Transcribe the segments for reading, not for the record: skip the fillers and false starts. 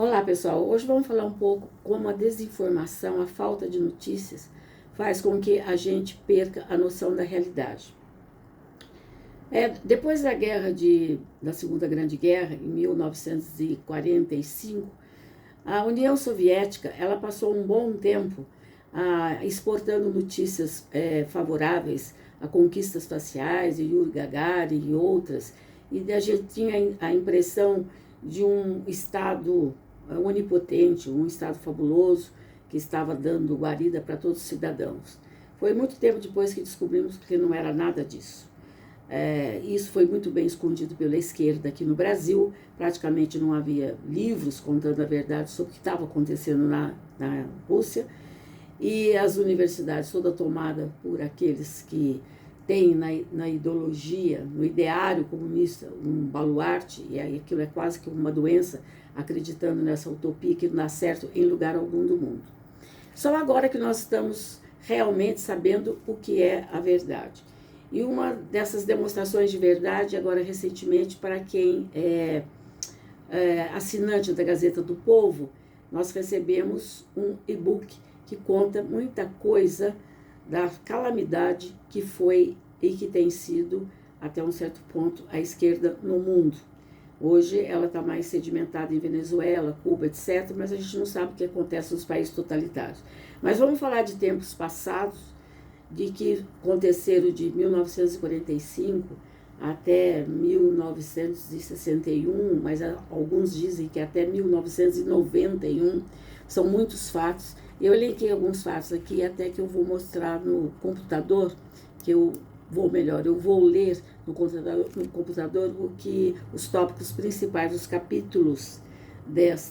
Olá pessoal, hoje vamos falar um pouco como a desinformação, a falta de notícias faz com que a gente perca a noção da realidade. Depois da Segunda Grande Guerra, em 1945, a União Soviética ela passou um bom tempo exportando notícias favoráveis a conquistas espaciais, de Yuri Gagarin e outras, e a gente tinha a impressão de um Estado onipotente, um Estado fabuloso que estava dando guarida para todos os cidadãos. Foi muito tempo depois que descobrimos que não era nada disso. Isso foi muito bem escondido pela esquerda aqui no Brasil, praticamente não havia livros contando a verdade sobre o que estava acontecendo na Rússia, e as universidades toda tomada por aqueles que têm na ideologia, no ideário comunista, um baluarte, e aí aquilo é quase que uma doença, acreditando nessa utopia que não dá certo em lugar algum do mundo. Só agora que nós estamos realmente sabendo o que é a verdade. E uma dessas demonstrações de verdade, agora recentemente, para quem é assinante da Gazeta do Povo, nós recebemos um e-book que conta muita coisa da calamidade que foi e que tem sido, até um certo ponto, a esquerda no mundo. Hoje ela está mais sedimentada em Venezuela, Cuba, etc., mas a gente não sabe o que acontece nos países totalitários. Mas vamos falar de tempos passados, de que aconteceram de 1945 até 1961, mas alguns dizem que até 1991, são muitos fatos. Eu elenquei alguns fatos aqui, até que eu vou mostrar no computador, eu vou ler no computador os tópicos principais, os capítulos desse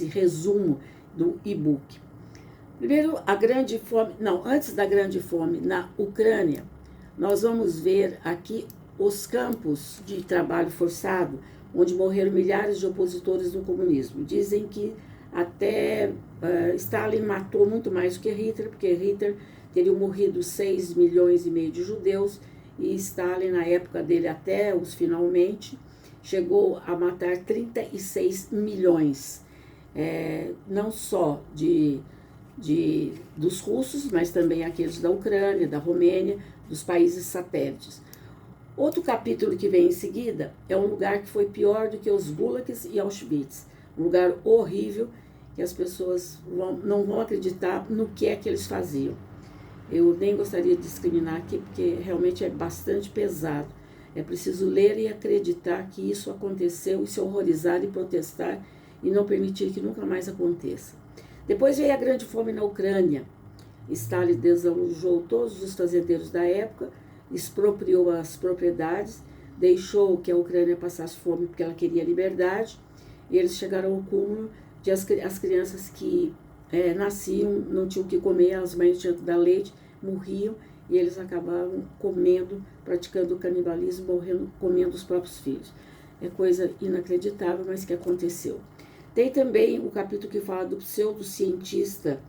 resumo do e-book. Primeiro, antes da grande fome na Ucrânia, nós vamos ver aqui os campos de trabalho forçado, onde morreram milhares de opositores do comunismo. Dizem que até Stalin matou muito mais do que Hitler, porque Hitler teriam morrido 6,5 milhões de judeus, e Stalin, na época dele, até os finalmente, chegou a matar 36 milhões, não só dos russos, mas também aqueles da Ucrânia, da Romênia, dos países satélites. Outro capítulo que vem em seguida é um lugar que foi pior do que os gulags e Auschwitz, um lugar horrível que as pessoas não vão acreditar no que é que eles faziam. Eu nem gostaria de discriminar aqui, porque realmente é bastante pesado. É preciso ler e acreditar que isso aconteceu, e se horrorizar e protestar, e não permitir que nunca mais aconteça. Depois veio a grande fome na Ucrânia. Stalin desalojou todos os fazendeiros da época, expropriou as propriedades, deixou que a Ucrânia passasse fome porque ela queria liberdade, e eles chegaram ao cúmulo de as crianças que nasciam, não tinham o que comer, as mães não tinham que dar leite, morriam, e eles acabavam praticando o canibalismo, comendo os próprios filhos. É coisa inacreditável, mas que aconteceu. Tem também o capítulo que fala do pseudocientista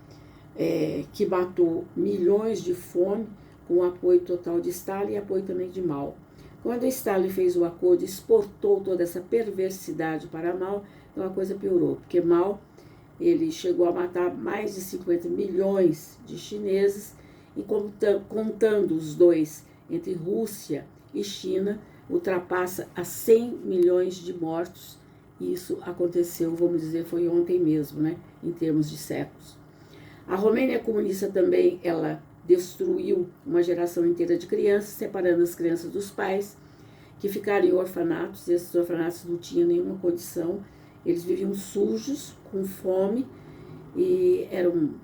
que matou milhões de fome com o apoio total de Stalin e apoio também de Mao. Quando Stalin fez o acordo, exportou toda essa perversidade para Mao, então a coisa piorou, porque Mao ele chegou a matar mais de 50 milhões de chineses, e contando os dois entre Rússia e China, ultrapassa a 100 milhões de mortos. E isso aconteceu, vamos dizer, foi ontem mesmo, em termos de séculos. A Romênia comunista também, ela destruiu uma geração inteira de crianças, separando as crianças dos pais, que ficaram em orfanatos. Esses orfanatos não tinham nenhuma condição, eles viviam sujos, com fome, e era um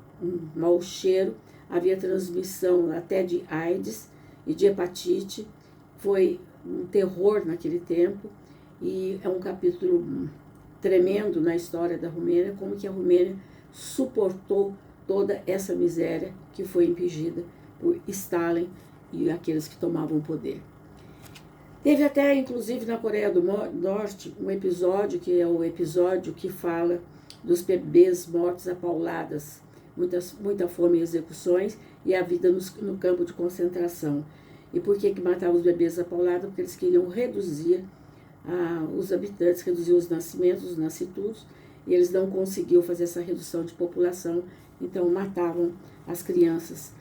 mau cheiro, havia transmissão até de AIDS e de hepatite, foi um terror naquele tempo, e é um capítulo tremendo na história da Romênia, como que a Romênia suportou toda essa miséria que foi impingida por Stalin e aqueles que tomavam o poder. Teve até, inclusive, na Coreia do Norte, um episódio, que é o episódio que fala dos bebês mortos a pauladas, muita fome e execuções, e a vida no campo de concentração. E por que matavam os bebês a paulada? Porque eles queriam reduzir os habitantes, reduziu os nascimentos, os nascituros, e eles não conseguiam fazer essa redução de população, então matavam as crianças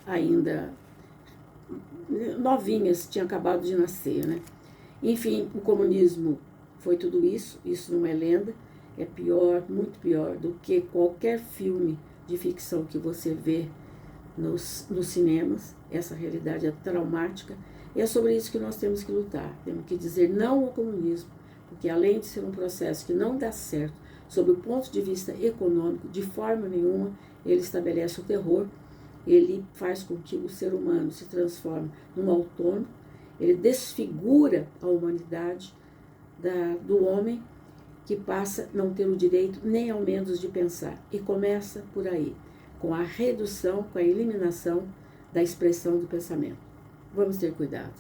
ainda novinhas, tinham acabado de nascer, né? Enfim, o comunismo foi tudo isso não é lenda, é pior, muito pior do que qualquer filme de ficção que você vê nos cinemas. Essa realidade é traumática e é sobre isso que nós temos que lutar. Temos que dizer não ao comunismo, porque além de ser um processo que não dá certo sob o ponto de vista econômico, de forma nenhuma, ele estabelece o terror, ele faz com que o ser humano se transforme num autônomo, ele desfigura a humanidade do homem, que passa a não ter o direito nem ao menos de pensar. E começa por aí, com a redução, com a eliminação da expressão do pensamento. Vamos ter cuidado.